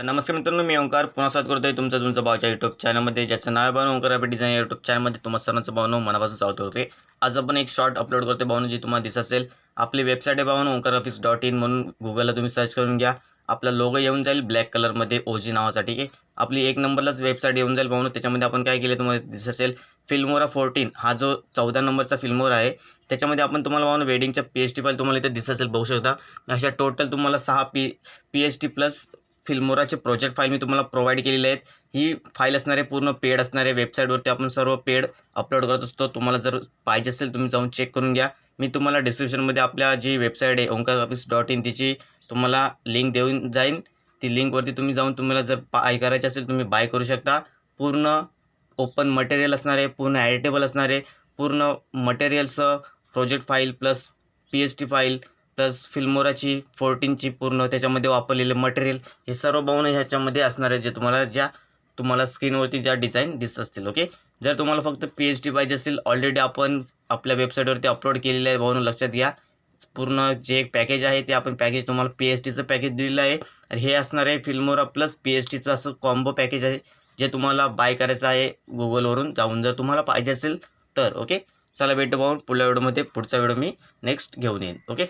नमस्कार मित्रांनो, मी ओंकार पुन्हा स्वागत करतोय तुमचं भाऊच्या यूट्यूब चॅनलमध्ये, ज्याचं नाव आहे भावना ओंकार ग्राफिक डिझाईन. यूट्यूब चॅनलमध्ये तुम्हाला सर्वांचं भावना मनापासून स्वागत करते. आज आपण एक शॉर्ट अपलोड करतोय भावना, जी तुम्हाला दिसत असेल. आपली वेबसाईट आहे भावना onkar-graphics.in म्हणून गुगलला तुम्ही सर्च करून घ्या. आपला लोगो येऊन जाईल ब्लॅक कलरमध्ये ओजी नावाचा. ठीक आहे, आपली एक नंबरलाच वेबसाईट येऊन जाईल भावना. त्याच्यामध्ये आपण काय केलं तुम्हाला दिसत असेल, फिल्मोरा 14 हा जो 14 नंबरचा फिल्मोरा आहे, त्याच्यामध्ये आपण तुम्हाला भावना वेडिंगच्या PST फाईल तुम्हाला इथे दिसत असेल, बघू शकता. अशा टोटल तुम्हाला 6 PST प्लस फिल्मोराचे प्रोजेक्ट फाईल मी तुम्हाला प्रोव्हाइड केलेले आहेत. ही फाईल असणारे पूर्ण पेड असणारे. वेबसाईटवरती आपण सर्व पेड अपलोड करत असतो. तुम्हाला जर पाहिजे असेल तुम्ही जाऊन चेक करून घ्या. मी तुम्हाला डिस्क्रिप्शनमध्ये आपल्या जी वेबसाईट आहे onkar-graphics.in तिची तुम्हाला लिंक देऊन जाईन. ती लिंकवरती तुम्ही जाऊन तुम्हाला जर बाय करायचे असेल तुम्ही बाय करू शकता. पूर्ण ओपन मटेरियल असणार आहे, पूर्ण एडिटेबल असणार आहे. पूर्ण मटेरियलचं project file plus PST file plus फिल्मोराची 14ची पूर्ण त्याच्यामध्ये वापरलेले मटेरियल, हे सर्व भावना ह्याच्यामध्ये असणार आहे, जे तुम्हाला स्क्रीनवरती ज्या डिझाईन दिसत असतील. ओके, जर तुम्हाला फक्त PST पाहिजे असेल, ऑलरेडी आपण आपल्या वेबसाईटवरती अपलोड केलेलं आहे भावना, लक्षात घ्या. पूर्ण जे पॅकेज आहे ते आपण पॅकेज तुम्हाला PSTचं पॅकेज दिलेलं आहे. आणि हे असणार आहे फिल्मोरा प्लस PSTचं असं कॉम्बो पॅकेज आहे, जे तुम्हाला बाय करायचं आहे गुगलवरून जाऊन, जर तुम्हाला पाहिजे असेल तर. ओके, चला भेटू भाऊ पुढल्या व्हिडिओमध्ये. पुढचा व्हिडिओ मी नेक्स्ट घेऊन येईन. ओके.